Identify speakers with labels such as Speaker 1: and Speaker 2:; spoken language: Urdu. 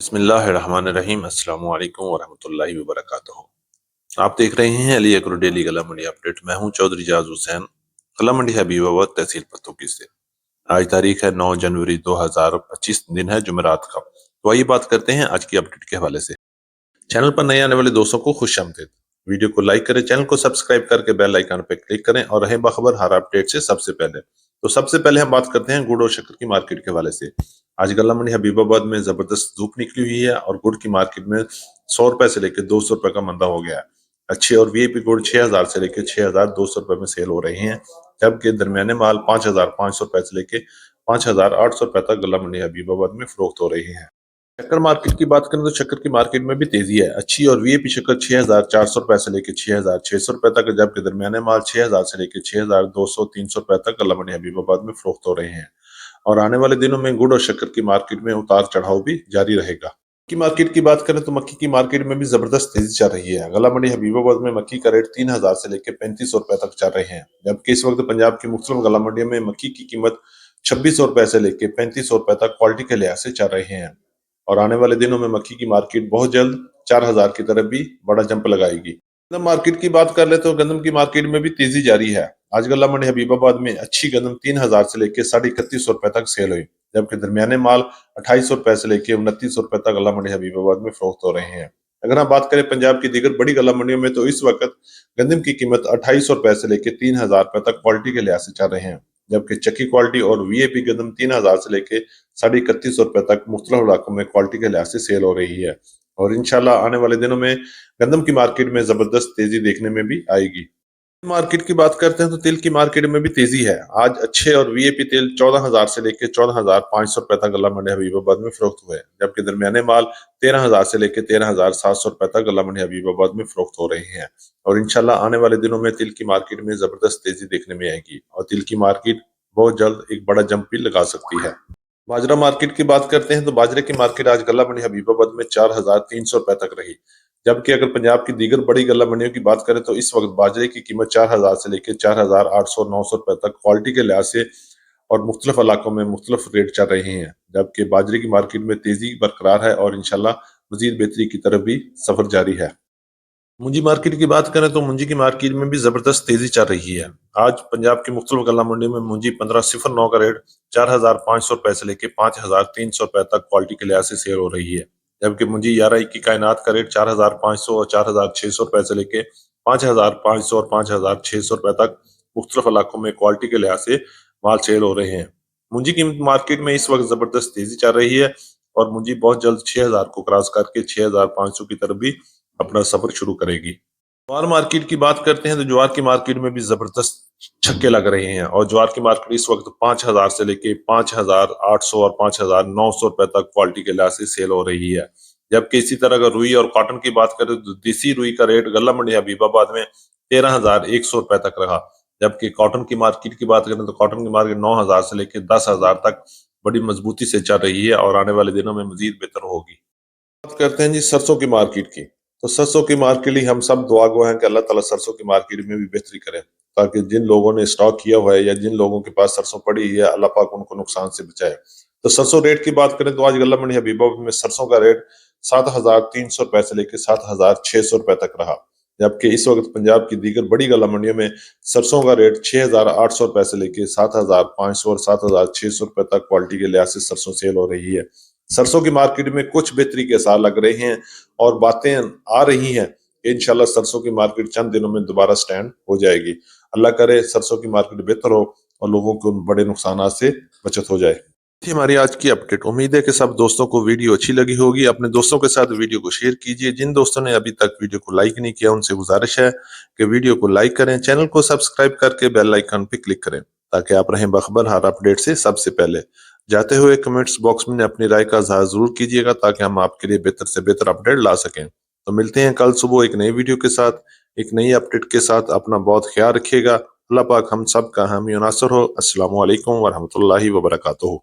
Speaker 1: بسم اللہ الرحمن الرحیم۔ السلام علیکم ورحمۃ اللہ وبرکاتہ۔ آپ دیکھ رہے ہیں علی اکرو ڈیلی غلہ منڈی اپڈیٹ۔ میں ہوں چودھری جاز حسین، غلہ منڈی حبیب آباد، تحصیل پتوکی سے۔ آج تاریخ ہے 9 جنوری 2025، دن ہے جمعرات کا۔ تو آئیے بات کرتے ہیں آج کی اپڈیٹ کے حوالے سے۔ چینل پر نئے آنے والے دوستوں کو خوش آمدید۔ ویڈیو کو لائک کریں، چینل کو سبسکرائب کر کے بیل آئیکن پہ کلک کریں اور رہیں باخبر ہر اپڈیٹ سے سب سے پہلے۔ تو سب سے پہلے ہم بات کرتے ہیں گڑ اور شکر کی مارکیٹ کے حوالے سے۔ آج غلہ منڈی حبیب آباد میں زبردست دھوپ نکلی ہوئی ہے اور گڑ کی مارکیٹ میں 100 روپے سے لے کے 200 روپے کا مندا ہو گیا ہے۔ اچھے اور وی آئی پی گڑ 6000 سے لے کے 6200 روپے میں سیل ہو رہے ہیں، جبکہ درمیانے مال 5500 روپے سے لے کے 5800 روپے تک غلہ منڈی حبیب آباد میں فروخت ہو رہے ہیں۔ شکر مارکیٹ کی بات کریں تو شکر کی مارکیٹ میں بھی تیزی ہے۔ اچھی اور وی آئی پی شکر 6400 روپے سے لے کے 6600 روپے تک، جبکہ درمیانے مال 6000 سے لے کے 6200 300 روپے تک غلہ منڈی حبیب آباد میں فروخت ہو رہے ہیں۔ اور آنے والے دنوں میں گڑ اور شکر کی مارکیٹ میں اتار چڑھاؤ بھی جاری رہے گا۔ مکی مارکیٹ کی بات کریں تو مکی کی مارکیٹ میں بھی زبردست تیزی چل رہی ہے۔ غلہ منڈی حبیب آباد میں مکی کا ریٹ 3000 سے لے کے 3500 روپے تک چل رہے ہیں، جبکہ اس وقت پنجاب کی مختلف غلہ منڈیوں میں مکی کی قیمت 2600 روپے سے لے کے 3500 روپے تک کوالٹی کے لحاظ سے چل رہے ہیں۔ اور آنے والے دنوں میں مکی کی مارکیٹ بہت جلد 4000 کی طرف بھی بڑا جمپ لگائے گی۔ گندم مارکیٹ کی بات کر لے تو گندم کی مارکیٹ میں بھی تیزی جاری ہے۔ آج غلہ منڈی حبیب آباد میں اچھی گندم 3000 سے لے کے 3150 روپے تک سیل ہوئی، جبکہ درمیانے مال 2800 روپے سے لے کے 2900 روپے تک غلہ منڈی حبیب آباد میں فروخت ہو رہے ہیں۔ اگر ہم بات کریں پنجاب کی دیگر بڑی غلہ منڈیوں میں تو اس وقت گندم کی قیمت 2800 روپے سے لے کے 3000 روپے تک کوالٹی کے لحاظ سے چل رہے ہیں، جبکہ چکی کوالٹی اور وی آئی پی گندم 3000 سے لے کے 3150 روپے تک مختلف علاقوں میں کوالٹی کے لحاظ سے سیل ہو رہی ہے۔ اور انشاءاللہ آنے والے دنوں میں گندم کی مارکیٹ میں زبردست تیزی دیکھنے میں بھی آئے گی۔ مارکیٹ کی بات کرتے ہیں تو تیل کی مارکیٹ میں بھی تیزی ہے۔ آج اچھے اور وی آئی پی تیل 14000 سے لے کے 14500 روپے تک غلہ منڈی حبیب آباد میں فروخت ہوئے، جبکہ درمیانے مال 13000 سے لے کے 13700 روپے تک غلہ منڈی حبیب آباد میں فروخت ہو رہے ہیں۔ اور انشاءاللہ آنے والے دنوں میں تیل کی مارکیٹ میں زبردست تیزی دیکھنے میں آئے گی اور تیل کی مارکیٹ بہت جلد ایک بڑا جمپ بھی لگا سکتی ہے۔ باجرہ مارکیٹ کی بات کرتے ہیں تو باجرے کی مارکیٹ آج غلہ منڈی حبیب آباد میں 4300 روپے تک رہی، جبکہ اگر پنجاب کی دیگر بڑی غلہ منڈیوں کی بات کریں تو اس وقت باجرے کی قیمت 4000 سے لے کے 4800 900 روپے تک کوالٹی کے لحاظ سے اور مختلف علاقوں میں مختلف ریٹ چل رہے ہیں، جبکہ باجرے کی مارکیٹ میں تیزی برقرار ہے اور انشاءاللہ مزید بہتری کی طرف بھی سفر جاری ہے۔ منجی مارکیٹ کی بات کریں تو منجی کی مارکیٹ میں بھی زبردست تیزی چل رہی ہے۔ آج پنجاب کی مختلف غلہ منڈیوں میں منجی 1509 کا ریٹ 4500 روپے سے لے کے 5300 روپے تک کوالٹی کے لحاظ سے سیل ہو رہی ہے، جبکہ منجی 11 کی کائنات کا ریٹ 4500 اور 4600 روپے سے لے کے 5500 اور 5600 روپے تک مختلف علاقوں میں کوالٹی کے لحاظ سے مال سیل ہو رہے ہیں۔ منجی کی مارکیٹ میں اس وقت زبردست تیزی چل رہی ہے اور منجی بہت جلد 6000 کو کراس کر کے 6500 کی طرف بھی اپنا سفر شروع کرے گی۔ جوار مارکیٹ کی بات کرتے ہیں تو جوار کی مارکیٹ میں بھی زبردست چھکے لگ رہے ہیں اور جوار کی مارکیٹ اس وقت 5000 سے لے کے 5800 اور 5900 روپے تک کوالٹی کے لحاظ سے سیل ہو رہی ہے، جبکہ اسی طرح اگر روئی اور کاٹن کی بات کریں تو دیسی روئی کا ریٹ غلہ منڈی حبیب آباد میں 13100 روپے تک رہا، جبکہ کاٹن کی مارکیٹ کی بات کریں تو کاٹن کی مارکیٹ 9000 سے لے کے 10000 تک بڑی مضبوطی سے چل رہی ہے اور آنے والے دنوں میں مزید بہتر ہوگی۔ بات کرتے ہیں جی سرسوں کی مارکیٹ کی، تو سرسوں کی مارکیٹ کے لیے ہم سب دعا گو ہیں کہ اللہ تعالیٰ سرسوں کی مارکیٹ میں بھی بہتری کرے، تاکہ جن لوگوں نے اسٹاک کیا ہوا ہے یا جن لوگوں کے پاس سرسوں پڑی ہے اللہ پاک ان کو نقصان سے بچائے۔ تو سرسوں ریٹ کی بات کریں تو آج غلہ منڈی حبیب آباد میں سرسوں کا ریٹ 7300 روپے سے لے کے 7600 روپے تک رہا، جبکہ اس وقت پنجاب کی دیگر بڑی غلہ منڈیوں میں سرسوں کا ریٹ 6800 روپے سے لے کے 7500 اور 7600 روپے تک کوالٹی کے لحاظ سے سرسوں سیل ہو رہی ہے۔ سرسوں کی مارکیٹ میں کچھ بہتری کے آثار لگ رہے ہیں اور باتیں آ رہی ہیں کہ انشاءاللہ سرسوں کی مارکیٹ چند دنوں میں دوبارہ سٹینڈ ہو جائے گی۔ اللہ کرے سرسوں کی مارکیٹ بہتر ہو اور لوگوں کو ان بڑے نقصانات سے بچت ہو جائے۔ تھی ہماری آج کی اپڈیٹ۔ امید ہے کہ سب دوستوں کو ویڈیو اچھی لگی ہوگی۔ اپنے دوستوں کے ساتھ ویڈیو کو شیئر کیجئے۔ جن دوستوں نے ابھی تک ویڈیو کو لائک نہیں کیا ان سے گزارش ہے کہ ویڈیو کو لائک کریں، چینل کو سبسکرائب کر کے بیل آئیکن پہ کلک کریں تاکہ آپ رہیں باخبر ہر اپڈیٹ سے سب سے پہلے۔ جاتے ہوئے کمنٹس باکس میں اپنی رائے کا اظہار ضرور کیجیے گا تاکہ ہم آپ کے لیے بہتر سے بہتر اپڈیٹ لا سکیں۔ تو ملتے ہیں کل صبح ایک نئی ویڈیو کے ساتھ، ایک نئی اپڈیٹ کے ساتھ۔ اپنا بہت خیال رکھیے گا۔ اللہ پاک ہم سب کا حامی و ناصر ہو۔ السلام علیکم ورحمۃ اللہ وبرکاتہ۔